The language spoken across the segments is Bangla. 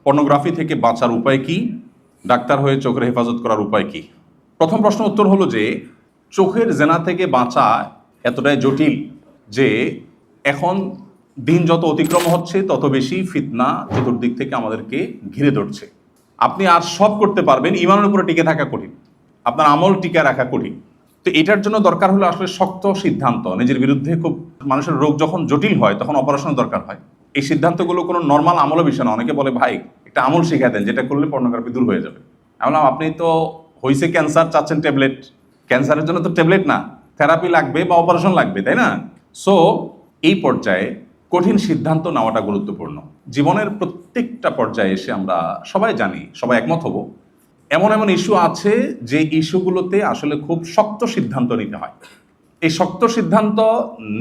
পর্নোগ্রাফি থেকে বাঁচার উপায় কি? ডাক্তার হয়ে চোখের হেফাজত করার উপায় কি? প্রথম প্রশ্ন উত্তর হলো যে চোখের জেনা থেকে বাঁচা এতটাই জটিল যে এখন দিন যত অতিক্রম হচ্ছে তত বেশি ফিতনা চতুর্দিক থেকে আমাদেরকে ঘিরে ধরছে। আপনি আর সব করতে পারবেন, ইমানের উপরে টিকে থাকা কঠিন, আপনার আমল টিকে রাখা কঠিন। তো এটার জন্য দরকার হলো আসলে শক্ত সিদ্ধান্ত। নিজের বিরুদ্ধে খুব মানুষের রোগ যখন জটিল হয় তখন অপারেশন দরকার হয়। এই সিদ্ধান্তগুলো কোনো নর্মাল আমলের বিষয় না। অনেকে বলে ভাই একটা আমল শিখা দেন যেটা করলে পর্নোগ্রাফি দূর হয়ে যাবে। আমি বললাম আপনি তো হয়েছে ক্যান্সার, চাচ্ছেন ট্যাবলেট। ক্যান্সারের জন্য তো ট্যাবলেট না, থেরাপি লাগবে বা অপারেশন লাগবে, তাই না? সো এই পর্যায়ে কঠিন সিদ্ধান্ত নেওয়াটা গুরুত্বপূর্ণ। জীবনের প্রত্যেকটা পর্যায়ে এসে আমরা সবাই জানি, সবাই একমত হব, এমন এমন ইস্যু আছে যে ইস্যুগুলোতে আসলে খুব শক্ত সিদ্ধান্ত নিতে হয়। এই শক্ত সিদ্ধান্ত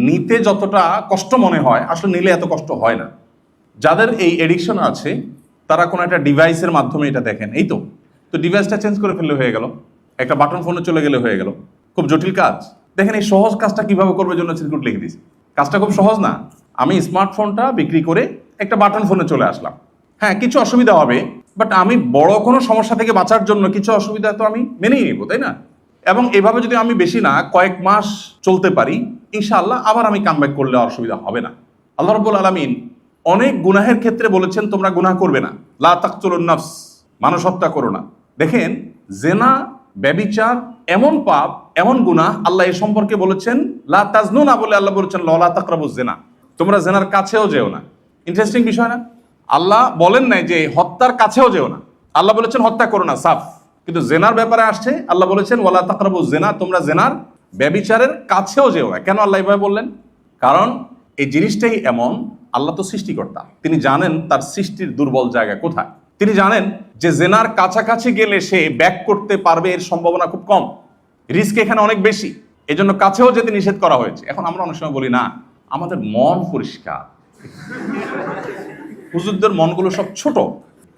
নিতে যতটা কষ্ট মনে হয় আসলে নিলে এত কষ্ট হয় না। যাদের এই এডিকশন আছে তারা কোনো একটা ডিভাইসের মাধ্যমে এটা দেখেন, এই তো ডিভাইসটা চেঞ্জ করে ফেললে হয়ে গেল, একটা বাটন ফোনে চলে গেলে হয়ে গেল। খুব জটিল কাজ। দেখেন এই সহজ কাজটা কিভাবে করবে জন্য সিকিউরিটি লিখে দিয়েছি। কাজটা খুব সহজ না। আমি স্মার্টফোনটা বিক্রি করে একটা বাটন ফোনে চলে আসলাম। হ্যাঁ, কিছু অসুবিধা হবে, বাট আমি বড় কোনো সমস্যা থেকে বাঁচার জন্য কিছু অসুবিধা তো আমি মেনেই নিব, তাই না? এবং এভাবে যদি আমি বেশি না কয়েক মাস চলতে পারি, ইনশাআল্লাহ আবার আমি কামব্যাক করলে অসুবিধা হবে না। আল্লাহ রাব্বুল আলামিন অনেক গুনাহের ক্ষেত্রে বলেছেন তোমরা গুনাহ করবে না, লা তাকতুলুন নাফস, মানুষ হত্যা করো না। দেখেন জেনা, ব্যভিচার এমন পাপ, এমন গুনাহ, আল্লাহ এ সম্পর্কে বলেছেন লা তাজনু না বলে আল্লাহ বলেছেন লা তাকরাবুজ জিনা, তোমরা জেনার কাছেও যেও না। ইন্টারেস্টিং বিষয় না? আল্লাহ বলেন নাই যে হত্যার কাছেও যেও না, আল্লাহ বলেছেন হত্যা করো না, সাফ। কিন্তু জেনার ব্যাপারে আসছে আল্লাহ বলেছেন ওয়ালা তাকরাবুজ জিনা, তোমরা জেনার, ব্যভিচারের কাছেও যেও না। কেন আল্লাহ এভাবে বললেন? কারণ এই জিনিসটাই এমন, আল্লাহ তো সৃষ্টিকর্তা, তিনি জানেন তার সৃষ্টির দুর্বল জায়গা কোথায়। তিনি জানেন যে জেনার কাছাকাছি গেলে সে ব্যাক করতে পারবে এর সম্ভাবনা খুব কম, রিস্ক এখানে অনেক বেশি, এজন্য কাছেও যেতে নিষেধ করা হয়েছে। এখন আমরা অনেক সময় বলি না আমাদের মন পরিষ্কার, হুজুরদের মনগুলো সব ছোট,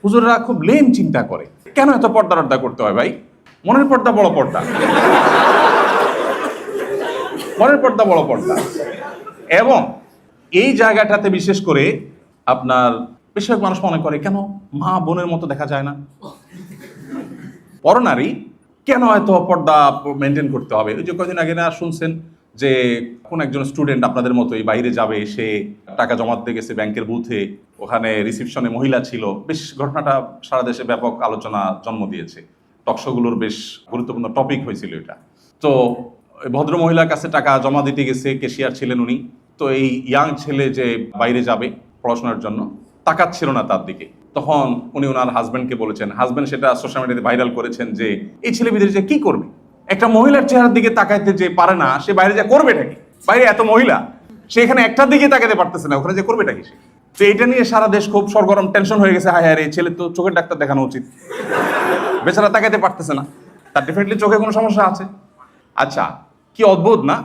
হুজুররা খুব লেম চিন্তা করে। কেন এত পর্দা রর্দা করতে হয় ভাই? মনের পর্দা বড় পর্দা, মনের পর্দা বড় পর্দা। এবং এই জায়গাটাতে বিশেষ করে আপনার বেশিরভাগ মানুষ মনে করে কেন মা বোনের মতো দেখা যায় না, পরনারী কেন এত পর্দা মেনটেন করতে হবে? ওই যে কয়েকদিন আগে না শুনছেন যে কোন একজন স্টুডেন্ট আপনাদের মতোই বাইরে যাবে, সে টাকা জমাতে গেছে ব্যাংকের বুথে, ওখানে রিসিপশনে মহিলা ছিল। বেশ ঘটনাটা সারা দেশে ব্যাপক আলোচনা জন্ম দিয়েছে, টকশোগুলোর বেশ গুরুত্বপূর্ণ টপিক হয়েছিল এটা। তো ভদ্র মহিলার কাছে টাকা জমা দিতে গেছে, ক্যাশিয়ার ছিলেন উনি। তো এই ইয়াং ছেলে যে বাইরে যাবে পড়াশোনার জন্য তাকাচ্ছিল না তার দিকে, তখন উনি ওনার হাজব্যান্ডকে বলেছেন, হাজব্যান্ড সেটা সোশ্যাল মিডিয়াতে ভাইরাল করেছেন যে এই ছেলে বিদেশে যে কি করবে, একটা মহিলার চেহারার দিকে তাকাইতে যে পারে না সে বাইরে যা করবেটা কি? বাইরে এত মহিলা, সে এখানে একটার দিকে তাকাতে পারতেছে না, ওখানে যে করবেটা কি সে? তো এটা নিয়ে সারা দেশ খুব সরগরম, টেনশন হয়ে গেছে। হায় হায় রে, ছেলে তো চোখের ডাক্তার দেখানো উচিত, বেচারা তাকাইতে পারতেছে না, তার ডেফিনেটলি চোখে কোনো সমস্যা আছে। আচ্ছা, কি অদ্ভুত না,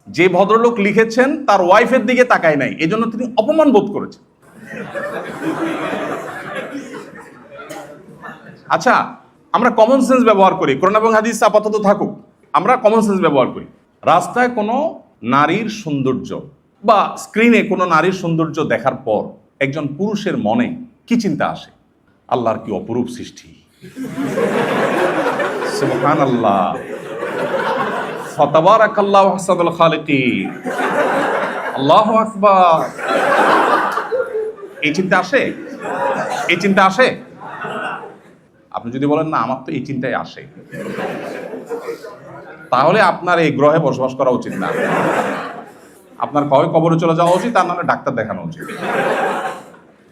যে ভদ্রলোক লিখেছেন তার ওয়াইফের দিকে তাকায় নাই, এজন্য তিনি অপমান বোধ করেছেন। আচ্ছা, আমরা কমন সেন্স ব্যবহার করি, কোরআন এবং হাদিস আপাতত থাকুক, আমরা কমন সেন্স ব্যবহার করি। রাস্তায় কোনো নারীর সৌন্দর্য বা স্ক্রিনে কোনো নারীর সৌন্দর্য দেখার পর একজন পুরুষের মনে কি চিন্তা আসে? আল্লাহর কি অপরূপ সৃষ্টি, সুবহানাল্লাহ, ফাতাবারাকাল্লাহু আহসানুল খালিকিন, আল্লাহু আকবার। এই চিন্তা আসে? এই চিন্তা আসে? আপনি যদি বলেন না আমার তো এই চিন্তাই আসে, তাহলে আপনার এই গ্রহে বসবাস করা উচিত না। আপনার কবে কবরে চলে যাওয়া উচিত, তার নামে ডাক্তার দেখানো উচিত।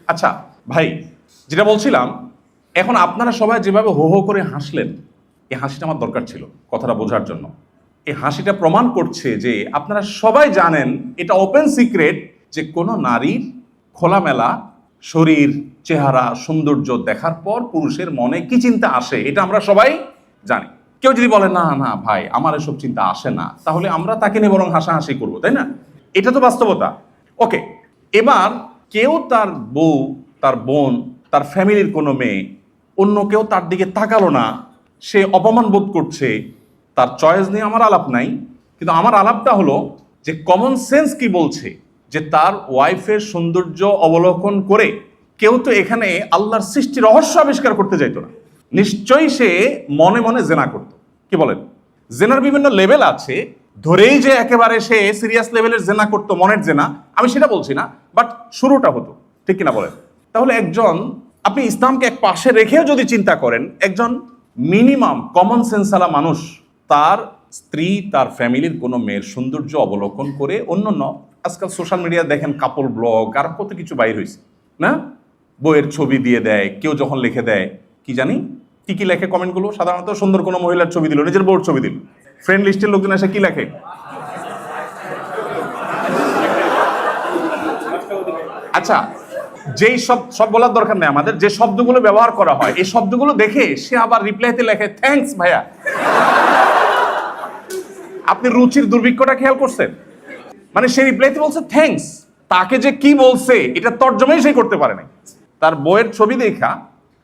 আচ্ছা ভাই, যেটা বলছিলাম, এখন আপনারা সবাই যেভাবে হো হো করে হাসলেন, এই হাসিটা আমার দরকার ছিল কথাটা বোঝার জন্য। এই হাসিটা প্রমাণ করছে যে আপনারা সবাই জানেন, এটা ওপেন সিক্রেট, যে কোনো নারীর খোলামেলা শরীর, চেহারা, সৌন্দর্য দেখার পর পুরুষের মনে কি চিন্তা আসে এটা আমরা সবাই জানি। কেউ যদি বলে না না ভাই আমার এসব চিন্তা আসে না, তাহলে আমরা তাকে নিয়ে বরং হাসাহাসি করবো, তাই না? এটা তো বাস্তবতা। ওকে, এবার কেউ তার বউ, তার বোন, তার ফ্যামিলির কোনো মেয়ে, অন্য কেউ তার দিকে তাকালো না, সে অপমান বোধ করছে, তার চয়েস নিয়ে আমার আলাপ নাই। কিন্তু আমার আলাপটা হলো যে কমন সেন্স কি বলছে, যে তার ওয়াইফের সৌন্দর্য অবলোকন করে কেউ তো এখানে আল্লাহর সৃষ্টি রহস্য আবিষ্কার করতে যাইতো না, নিশ্চয়ই সে মনে মনে জেনা করত। কি বলেন? জেনার বিভিন্ন লেভেল আছে, ধরেই যে একেবারে সে সিরিয়াস লেভেলের জেনা করতো, মনের জেনা, আমি সেটা বলছি না, বাট শুরুটা হতো, ঠিক কিনা বলেন? তাহলে একজন, আপনি ইসলামকে এক পাশে রেখেও যদি চিন্তা করেন, একজন মিনিমাম কমন সেন্সালা মানুষ তার স্ত্রী, তার ফ্যামিলির কোনো মেয়ের সৌন্দর্য অবলোকন করে, অন্যান্য আজকাল সোশ্যাল মিডিয়া দেখেন কাপল ব্লগ আর কত কিছু বাইর হয়েছে না, বইয়ের ছবি দিয়ে দেয়, কেউ যখন লিখে দেয় কি জানি কি কি লেখে কমেন্টগুলো, সাধারণত সুন্দর কোনো মহিলার ছবি দিল, নিজের বউর ছবি দিল, ফ্রেন্ড লিস্টের লোকজন এসে কি লেখে, আচ্ছা যেই সব বলার দরকার নেই আমাদের, যে শব্দগুলো ব্যবহার করা হয় এই শব্দগুলো দেখে সে আবার রিপ্লাইতে লেখে থ্যাঙ্কস ভাইয়া। আপনি রুচির দুর্ভিক্ষটা খেয়াল করছেন? মানে সে রিপ্লাইতে বলছে থ্যাঙ্কস, তাকে যে কি বলছে এটা তর্জমাই সে করতে পারে নাই, তার বইয়ের ছবি দেখা।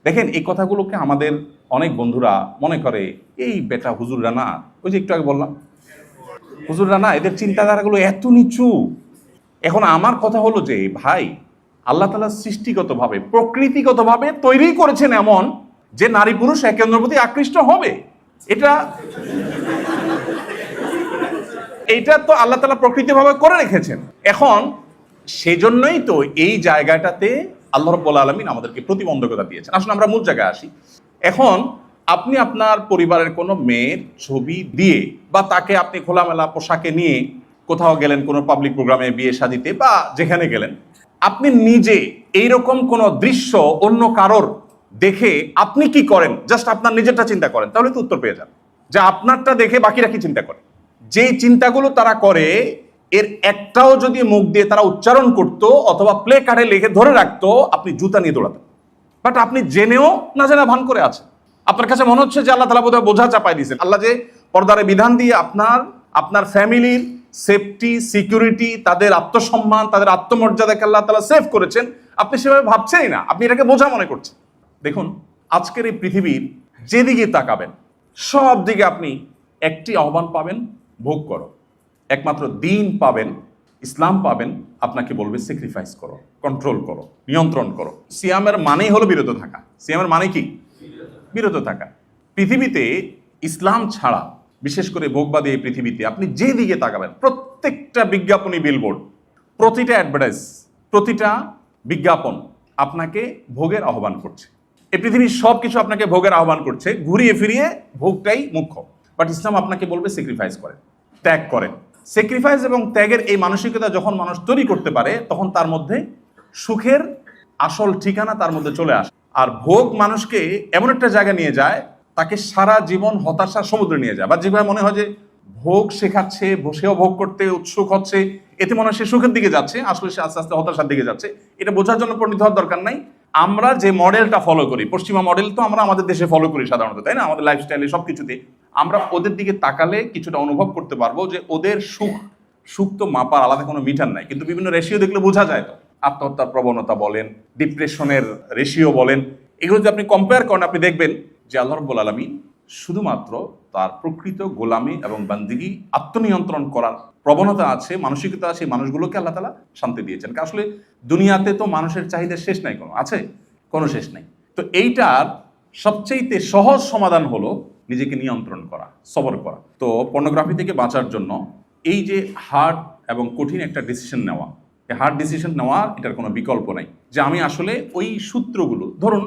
দেখেন এই কথাগুলোকে আমাদের অনেক বন্ধুরা মনে করে এই বেটা হুজুররা না, ওই যে একটু আগে বললাম হুজুররা না, এদের চিন্তাধারাগুলো এত নিচু। এখন আমার কথা হলো যে ভাই, আল্লাহ তাআলা সৃষ্টিগতভাবে প্রকৃতিগতভাবে তৈরি করেছেন এমন যে নারী পুরুষ একে অন্যের প্রতি আকৃষ্ট হবে। এটা তো আল্লাহ তাআলা প্রকৃতিভাবে করে রেখেছেন। এখন সেজন্যই তো এই জায়গাটাতে আল্লাহ রাব্বুল আলামিন আমাদেরকে প্রতিবন্ধকতা দিয়েছেন। আসলে আমরা মূল জায়গায় আসি। এখন আপনি আপনার পরিবারের কোনো মেয়ের ছবি দিয়ে বা তাকে আপনি খোলামেলা পোশাকে নিয়ে কোথাও গেলেন, কোনো পাবলিক প্রোগ্রামে, বিয়ে শাদিতে বা যেখানে গেলেন, আপনি নিজে এইরকম কোন দৃশ্য অন্য কারোর দেখে আপনি কি করেন, জাস্ট আপনার নিজেরটা চিন্তা করেন, তাহলে তো উত্তর পেয়ে যান। যে আপনারটা দেখে বাকিরা কি চিন্তা করে, যেই চিন্তাগুলো তারা করে এর একটাও যদি মুখ দিয়ে তারা উচ্চারণ করত অথবা প্লে কার্ডে লিখে ধরে রাখতো, আপনি জুতা নিয়ে দৌড়াতেন। বাট আপনি জেনেও না জেনে ভান করে আছেন। আপনার কাছে মনে হচ্ছে যে আল্লাহ তাআলা বোধহয় বোঝা চাপাই দিয়েছেন। আল্লাহ যে পর্দারে বিধান দিয়ে আপনার ফ্যামিলির সেফটি, সিকিউরিটি, তাদের আত্মসম্মান, তাদের আত্মমর্যাদাকে আল্লাহ তাআলা সেভ করেছেন, আপনি সেভাবে ভাবছেনই না, আপনি এটাকে বোঝা মনে করছেন। দেখুন আজকের এই পৃথিবীর যেদিকে তাকাবেন সব দিকে আপনি একটি আহ্বান পাবেন, ভোগ করো। একমাত্র দিন পাবেন, ইসলাম পাবেন, আপনাকে বলবে স্যাক্রিফাইস করো, কন্ট্রোল করো, নিয়ন্ত্রণ করো। সিয়ামের মানেই হলো বিরত থাকা। সিয়ামের মানে কি? বিরত থাকা। পৃথিবীতে ইসলাম ছাড়া, বিশেষ করে ভোগবাদী এই পৃথিবীতে আপনি যে দিকে তাকাবেন, প্রত্যেকটা বিজ্ঞাপনী বিলবোর্ড, প্রতিটা অ্যাডভার্টাইজ, প্রতিটা বিজ্ঞাপন আপনাকে ভোগের আহ্বান করছে। এই পৃথিবীর সব কিছু আপনাকে ভোগের আহ্বান করছে, ঘুরিয়ে ফিরিয়ে ভোগটাই মুখ্য। বাট ইসলাম আপনাকে বলবে স্যাক্রিফাইস করেন, ত্যাগ করেন। স্যাক্রিফাইস এবং ত্যাগের এই মানসিকতা যখন মানুষ তৈরি করতে পারে, তখন তার মধ্যে সুখের আসল ঠিকানা তার মধ্যে চলে আসে। আর ভোগ মানুষকে এমন একটা জায়গায় নিয়ে যায়, তাকে সারা জীবন হতাশার সমুদ্রে নিয়ে যায়। বা যেভাবে মনে হয় যে ভোগ শেখাচ্ছে, বসেও ভোগ করতে উৎসুক হচ্ছে, এতে মনে হয় সে সুখের দিকে যাচ্ছে, আসলে সে আস্তে আস্তে হতাশার দিকে যাচ্ছে। এটা বোঝার জন্য পণ্ডিত হওয়ার দরকার নাই। আমরা যে মডেলটা ফলো করি, পশ্চিমা মডেল তো আমরা আমাদের দেশে ফলো করি সাধারণত, তাই না? আমাদের লাইফস্টাইলে সবকিছুতে আমরা ওদের দিকে তাকালে কিছুটা অনুভব করতে পারবো যে ওদের সুখ তো মাপার আলাদা কোনো মিটার নাই, কিন্তু বিভিন্ন রেশিও দেখলে বোঝা যায়। তো আত্মহত্যার প্রবণতা বলেন, ডিপ্রেশনের রেশিও বলেন, এগুলো যদি আপনি কম্পেয়ার করেন, আপনি দেখবেন যে আল্লাহ রাব্বুল আলামিন শুধুমাত্র তার প্রকৃত গোলামি এবং বান্দিগি, আত্মনিয়ন্ত্রণ করার প্রবণতা আছে, মানসিকতা আছে, মানুষগুলোকে আল্লাহ তাআলা শান্তি দিয়েছেন। আসলে দুনিয়াতে তো মানুষের চাহিদার শেষ নাই, কোনো আছে? কোনো শেষ নাই। তো এইটার সবচেয়ে সহজ সমাধান হলো নিজেকে নিয়ন্ত্রণ করা, সবর করা। তো পর্নোগ্রাফি থেকে বাঁচার জন্য এই যে হার্ড এবং কঠিন একটা ডিসিশন নেওয়া, এই হার্ড ডিসিশন নেওয়া, এটার কোনো বিকল্প নাই। যে আমি আসলে ওই সূত্রগুলো, ধরুন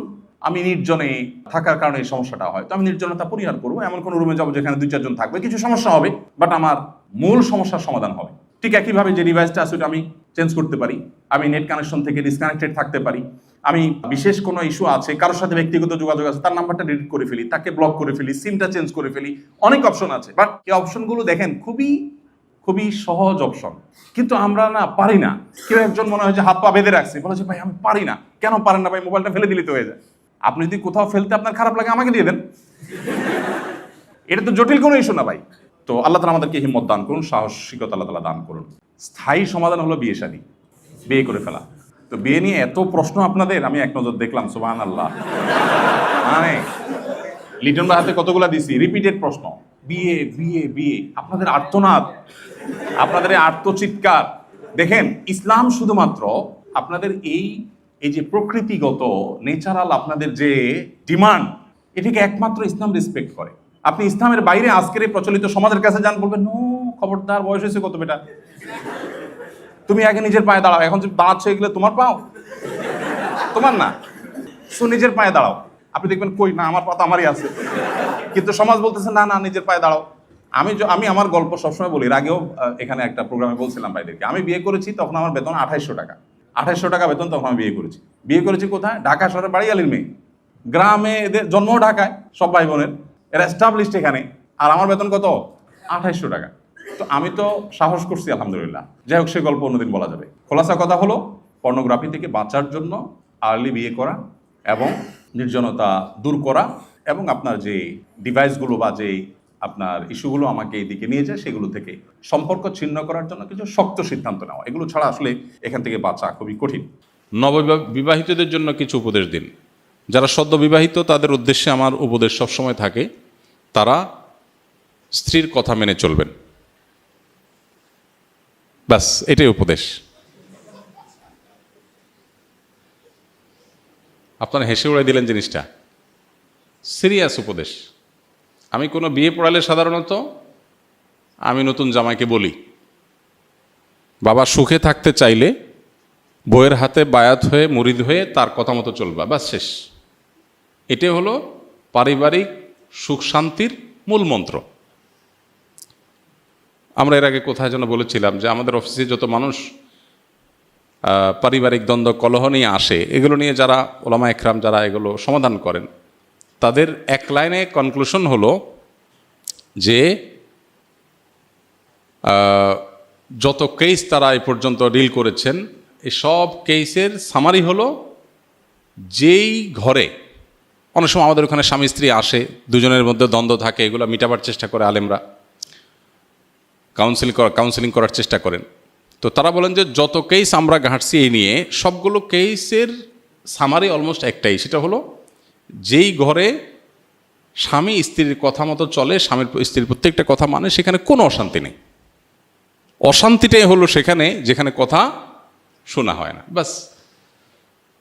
আমি নির্জনে থাকার কারণে এই সমস্যাটা হয়, তো আমি নির্জনতা পরিহার করবো, এমন কোনো রুমে যাবো যেখানে 2-4 জন থাকবে, কিছু সমস্যা হবে, বাট আমার মূল সমস্যার সমাধান হবে। ঠিক একইভাবে যে ডিভাইসটা আছে ওটা আমি চেঞ্জ করতে পারি, আমি নেট কানেকশন থেকে ডিসকানেক্টেড থাকতে পারি, আমি বিশেষ কোনো ইস্যু আছে, কারোর সাথে ব্যক্তিগত যোগাযোগ আছে, তার নাম্বারটা ডিলিট করে ফেলি, তাকে ব্লক করে ফেলি, সিমটা চেঞ্জ করে ফেলি, অনেক অপশন আছে। বাট এই অপশনগুলো দেখেন খুবই খুবই সহজ অপশন, কিন্তু আমরা না পারি না। কেউ একজন মনে হয় যে হাত পা বেঁধে রাখছে, বলে যে ভাই আমি পারি না। কেন পারেন না ভাই? মোবাইলটা ফেলে দিলে তো হয়ে যায়। আপনি যদি কোথাও ফেলতে আপনার খারাপ লাগে, আমাকে দিয়ে দেন, এটা তো জটিল কোনো ইস্যু না ভাই। তো আল্লাহ তাআলা আমাদেরকে হিম্মত দান করুন, সাহসিকতা আল্লাহ তাআলা দান করুন। স্থায়ী সমাধান হলো বিয়ে শাদী, বিয়ে করে ফেলা। তো বিয়ে নিয়ে এত প্রশ্ন আপনাদের, আমি এক নজর দেখলাম, সুবহানাল্লাহ। মানে লিটন ভাই হাতে কতগুলা দিছি, রিপিটেড প্রশ্ন, বিয়ে বিয়ে বিয়ে। আপনাদের আর্তনাদ, আপনাদের এই আর্তচিৎকার দেখেন। ইসলাম শুধুমাত্র আপনাদের এই এই যে প্রকৃতিগত ন্যাচারাল আপনাদের যে ডিমান্ড, এটাকে একমাত্র ইসলাম রেসপেক্ট করে। আপনি ইসলামের বাইরে আজকের এই প্রচলিত সমাজের কাছে যান, বলবেন নো, খবরদার, বয়স হয়েছে কত বেটা, তুমি আগে নিজের পায়ে দাঁড়াও। এখন যে দাঁড়াচ্ছ এগুলো তোমার পাও, তোমার না, সো নিজের পায়ে দাঁড়াও। আপনি দেখবেন কই না, আমার পা তো আমারই আছে, কিন্তু সমাজ বলতেছে না না, নিজের পায়ে দাঁড়াও। আমি আমার গল্প সবসময় বলি, এর আগেও এখানে একটা প্রোগ্রামে বলছিলাম ভাইদেরকে, আমি বিয়ে করেছি তখন আমার বেতন 2800 টাকা। 2800 টাকা বেতন তখন আমি বিয়ে করেছি কোথায়? ঢাকা শহরের বাড়িয়ালির মেয়ে, গ্রামে, এদের জন্ম ঢাকায়, সব ভাই বোনের, এরা এস্টাবলিশড এখানে, আর আমার বেতন কত? 2800 টাকা। তো আমি তো সাহস করছি আলহামদুলিল্লাহ। যাই হোক, সে গল্প অন্যদিন বলা যাবে। খোলাসা কথা হলো, পর্নোগ্রাফি থেকে বাঁচার জন্য আর্লি বিয়ে করা এবং নির্জনতা দূর করা, এবং আপনার যে ডিভাইসগুলো বা যে আপনার ইস্যুগুলো আমাকে এইদিকে নিয়ে যায়, সেগুলো থেকে সম্পর্ক ছিন্ন করার জন্য কিছু শক্ত সিদ্ধান্ত নেওয়া, এগুলো ছাড়া আসলে এখান থেকে বাঁচা খুবই কঠিন। নববিবাহিতদের জন্য কিছু উপদেশ দিন। যারা সদ্য বিবাহিত তাদের উদ্দেশ্যে আমার উপদেশ সবসময় থাকে, তারা স্ত্রীর কথা মেনে চলবেন, ব্যাস, এটাই উপদেশ। আপনারা হেসে উড়াই দিলেন জিনিসটা, সিরিয়াস উপদেশ। আমি কোনো বিয়ে পড়ালে সাধারণত আমি নতুন জামাইকে বলি, বাবা সুখে থাকতে চাইলে বইয়ের হাতে বায়াত হয়ে মুরিদ হয়ে তার কথা মতো চলবা, ব্যাস, শেষ। এটাই হলো পারিবারিক সুখ শান্তির মূল মন্ত্র। আমরা এর আগে কোথায় যেন বলেছিলাম যে আমাদের অফিসে যত মানুষ পারিবারিক দ্বন্দ্ব কলহ নিয়ে আসে, এগুলো নিয়ে যারা ওলামা একরাম যারা এগুলো সমাধান করেন, তাদের এক লাইনে কনক্লুশন হলো যে যত কেস তারা এই পর্যন্ত ডিল করেছেন, এই সব কেসের সামারি হলো, যেই ঘরে অনেক সময় আমাদের ওখানে স্বামী স্ত্রী আসে, দুজনের মধ্যে দ্বন্দ্ব থাকে, এগুলো মিটাবার চেষ্টা করে আলেমরা, কাউন্সেলিং করার চেষ্টা করেন। তো তারা বলেন যে যত কেস আমরা ঘাঁটছি এই নিয়ে, সবগুলো কেসের সামারি অলমোস্ট একটাই, সেটা হলো যেই ঘরে স্বামী স্ত্রীর কথা মতো চলে, স্ত্রীর প্রত্যেকটা কথা মানে, সেখানে কোনো অশান্তি নেই। অশান্তিটাই হলো সেখানে যেখানে কথা শোনা হয় না, ব্যাস।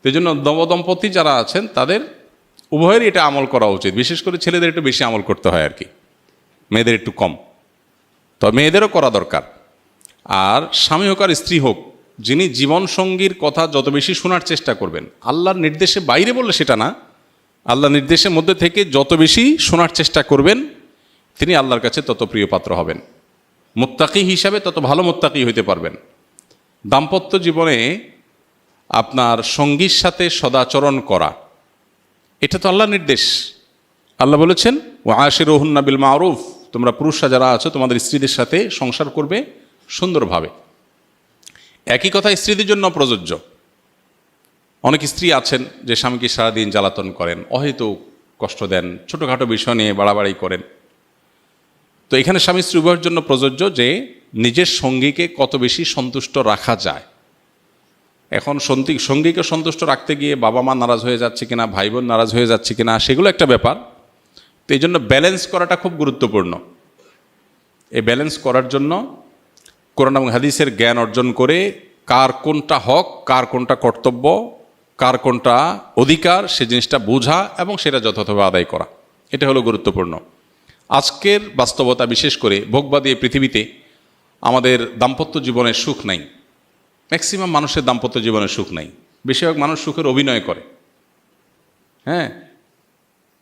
এই জন্য নবদম্পতি যারা আছেন তাদের উভয়েরই এটা আমল করা উচিত। বিশেষ করে ছেলেদের একটু বেশি আমল করতে হয় আর কি, মেয়েদের একটু কম, তবে মেয়েদেরও করা দরকার। আর স্বামী হোক আর স্ত্রী হোক, যিনি জীবনসঙ্গীর কথা যত বেশি শোনার চেষ্টা করবেন, আল্লাহর নির্দেশে বাইরে বললে সেটা না, আল্লাহর নির্দেশের মধ্যে থেকে যত বেশি শোনার চেষ্টা করবেন, তিনি আল্লাহর কাছে তত প্রিয় পাত্র হবেন, মুত্তাকি হিসাবে তত ভালো মুত্তাকি হইতে পারবেন। দাম্পত্য জীবনে আপনার সঙ্গীর সাথে সদাচরণ করা, এটা তো আল্লাহর নির্দেশ। আল্লাহ বলেছেন ওয়া আশিরুহুন্না বিল মারুফ, তোমরা পুরুষরা যারা আছো তোমাদের স্ত্রীদের সাথে সংসার করবে সুন্দরভাবে। একই কথা স্ত্রীদের জন্য প্রযোজ্য। অনেক স্ত্রী আছেন যে স্বামীকে সারাদিন জ্বালাতন করেন, অহেতুক কষ্ট দেন, ছোটোখাটো বিষয় নিয়ে বাড়াবাড়ি করেন। তো এখানে স্বামী স্ত্রী উভয়ের জন্য প্রযোজ্য যে নিজের সঙ্গীকে কত বেশি সন্তুষ্ট রাখা যায়। এখন সঙ্গীকে সন্তুষ্ট রাখতে গিয়ে বাবা মা নারাজ হয়ে যাচ্ছে কিনা, ভাই বোন নারাজ হয়ে যাচ্ছে কিনা, সেগুলো একটা ব্যাপার। তো এই জন্য ব্যালেন্স করাটা খুব গুরুত্বপূর্ণ। এই ব্যালেন্স করার জন্য কোরআন এবং হাদিসের জ্ঞান অর্জন করে কার কোনটা হক, কার কোনটা কর্তব্য, কার কোনটা অধিকার, সে জিনিসটা বোঝা এবং সেটা যথাযথভাবে আদায় করা, এটা হলো গুরুত্বপূর্ণ। আজকের বাস্তবতা, বিশেষ করে ভোগবাদী এই পৃথিবীতে আমাদের দাম্পত্য জীবনের সুখ নাই। ম্যাক্সিমাম মানুষের দাম্পত্য জীবনের সুখ নাই। বেশিরভাগ মানুষ সুখের অভিনয় করে। হ্যাঁ,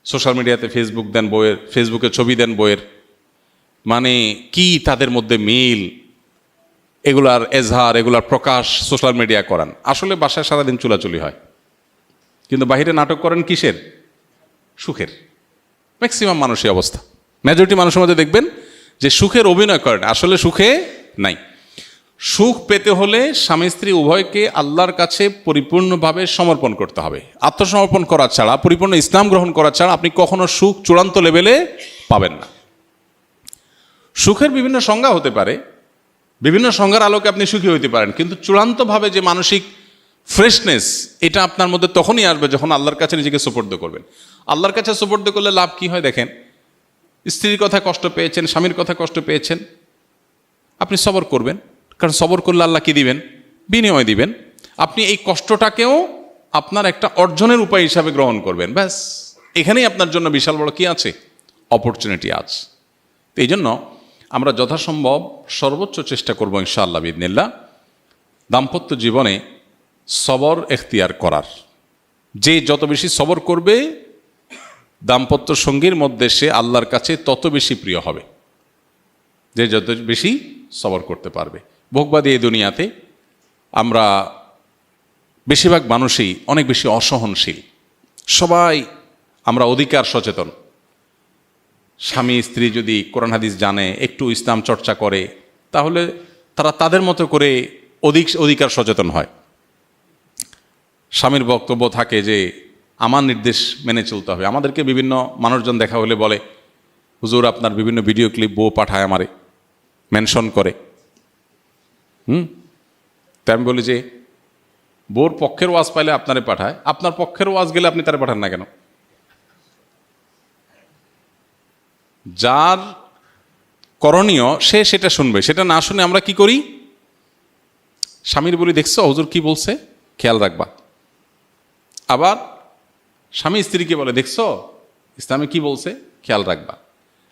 সোশ্যাল মিডিয়াতে ফেসবুকে ছবি দেন বইয়ের, মানে কি তাদের মধ্যে মিল, এগুলার এজহার, এগুলার প্রকাশ সোশ্যাল মিডিয়া করান। আসলে বাসায় সারাদিন চুলাচুলি হয়, কিন্তু বাহিরে নাটক করেন কিসের? সুখের। ম্যাক্সিমাম মানুষই অবস্থা, মেজরিটি মানুষের মধ্যে দেখবেন যে সুখের অভিনয় করেন, আসলে সুখে নাই। সুখ পেতে হলে স্বামী স্ত্রী উভয়কে আল্লাহর কাছে পরিপূর্ণভাবে সমর্পণ করতে হবে। আত্মসমর্পণ করা ছাড়া, পরিপূর্ণ ইসলাম গ্রহণ করা ছাড়া আপনি কখনো সুখ চূড়ান্ত লেভেলে পাবেন না। সুখের বিভিন্ন সংজ্ঞা হতে পারে, বিভিন্ন সংজ্ঞার আলোকে আপনি সুখী হইতে পারেন, কিন্তু চূড়ান্তভাবে যে মানসিক ফ্রেশনেস, এটা আপনার মধ্যে তখনই আসবে যখন আল্লাহর কাছে নিজেকে সুপর্দ করবেন। আল্লাহর কাছে সুপর্দ করলে লাভ কি হয় দেখেন, স্ত্রীর কথা কষ্ট পেয়েছেন, স্বামীর কথা কষ্ট পেয়েছেন, আপনি সবর করবেন, কারণ সবর করলে আল্লাহ কি দিবেন? বিনিময় দিবেন। আপনি এই কষ্টটাকেও আপনার একটা অর্জনের উপায় হিসাবে গ্রহণ করবেন, ব্যাস এখানেই আপনার জন্য বিশাল বড় কি আছে, অপরচুনিটি আছে। তো এই জন্য আমরা যথাসম্ভব সর্বোচ্চ চেষ্টা করব ইনশাআল্লাহ বিইذনিল্লাহ দাম্পত্য জীবনে সবর এখতিয়ার করার। যে যত বেশি সবর করবে দাম্পত্য সঙ্গীর মধ্যে সে আল্লাহর কাছে তত বেশি প্রিয় হবে, যে যত বেশি সবর করতে পারবে। ভোগবাদী এই দুনিয়াতে আমরা বেশিরভাগ মানুষই অনেক বেশি অসহনশীল, সবাই আমরা অধিকার সচেতন। স্বামী স্ত্রী যদি কোরআন হাদিস জানে, একটু ইসলাম চর্চা করে, তাহলে তারা তাদের মতো করে অধিকার সচেতন হয়। স্বামীর বক্তব্য থাকে যে আমার নির্দেশ মেনে চলতে হবে। আমাদেরকে বিভিন্ন মানুষজন দেখা হলে বলে, হুজুর আপনার বিভিন্ন ভিডিও ক্লিপ বউ পাঠায় আমারে, মেনশন করে। তাই আমি বলি যে বউর পক্ষের ওয়াজ পাইলে আপনারে পাঠায়, আপনার পক্ষের ওয়াজ গেলে আপনি তারে পাঠান না কেন? যার করণীয় সে সেটা শুনবে, সেটা না শুনে আমরা কি করি? স্বামীর বলি, দেখছো হুজুর কি বলছে, খেয়াল রাখবা। আবার স্বামী স্ত্রীকে বলে, দেখছো ইসলামে কি বলছে, খেয়াল রাখবা।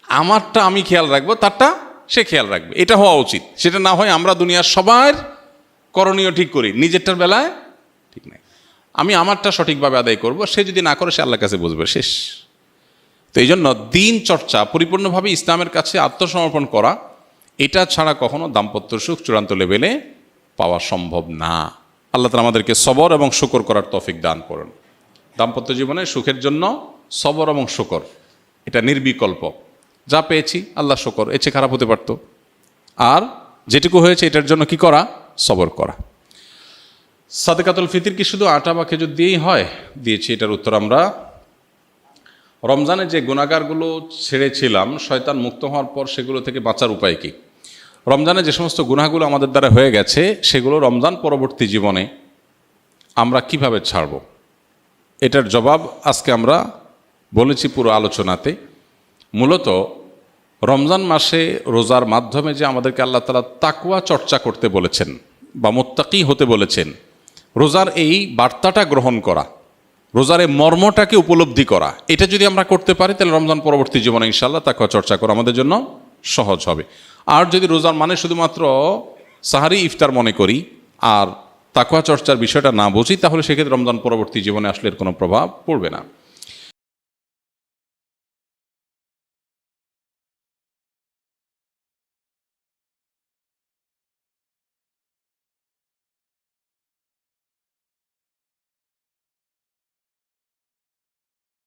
আমারটা আমি খেয়াল রাখবো, তারটা সে খেয়াল রাখবে, এটা হওয়া উচিত। সেটা না হয় আমরা দুনিয়ার সবার করণীয় ঠিক করি, নিজেরটার বেলায় ঠিক নাই। আমি আমারটা সঠিকভাবে আদায় করব, সে যদি না করে সে আল্লাহর কাছে বুঝবে, শেষ। তো এই জন্য দিন চর্চা, পরিপূর্ণভাবে ইসলামের কাছে আত্মসমর্পণ করা, এটা ছাড়া কখনো দাম্পত্য সুখ চূড়ান্ত লেভেলে পাওয়া সম্ভব না। আল্লাহ তাআলা আমাদেরকে সবর এবং শুকর করার তৌফিক দান করুন। দাম্পত্য জীবনে সুখের জন্য সবর এবং শুকর এটা নির্বিকল্প। যা পেয়েছি আল্লাহ শুকর, এর চেয়ে খারাপ হতে পারত। আর যেটুকু হয়েছে এটার জন্য কি করা, সবর করা। সাদকাতুল ফিতর কি শুধু আটা বা খেজুর দিয়েই হয়? দিয়েছি, এটার উত্তর আমরা রমজানে যে গুনাহগারগুলো ছেড়েছিলাম শয়তান মুক্ত হওয়ার পর সেগুলো থেকে বাঁচার উপায় কি? রমজানে যে সমস্ত গুনাহগুলো আমাদের দ্বারা হয়ে গেছে সেগুলো রমজান পরবর্তী জীবনে আমরা কিভাবে ছাড়ব, এটার জবাব আজকে আমরা বলেছি পুরো আলোচনাতে। মূলত রমজান মাসে রোজার মাধ্যমে যে আমাদেরকে আল্লাহ তাআলা তাকওয়া চর্চা করতে বলেছেন বা মুত্তাকি হতে বলেছেন, রোজার এই বার্তাটা গ্রহণ করা, রোজার এই মর্মটাকে উপলব্ধি করা, এটা যদি আমরা করতে পারি তাহলে রমজান পরবর্তী জীবনে ইনশাআল্লাহ তাকওয়া চর্চা করা আমাদের জন্য সহজ হবে। আর যদি রোজার মানে শুধুমাত্র সাহারি ইফতার মনে করি আর তাকওয়া চর্চার বিষয়টা না বুঝি, তাহলে সেক্ষেত্রে রমজান পরবর্তী জীবনে আসলে এর কোনো প্রভাব পড়বে না।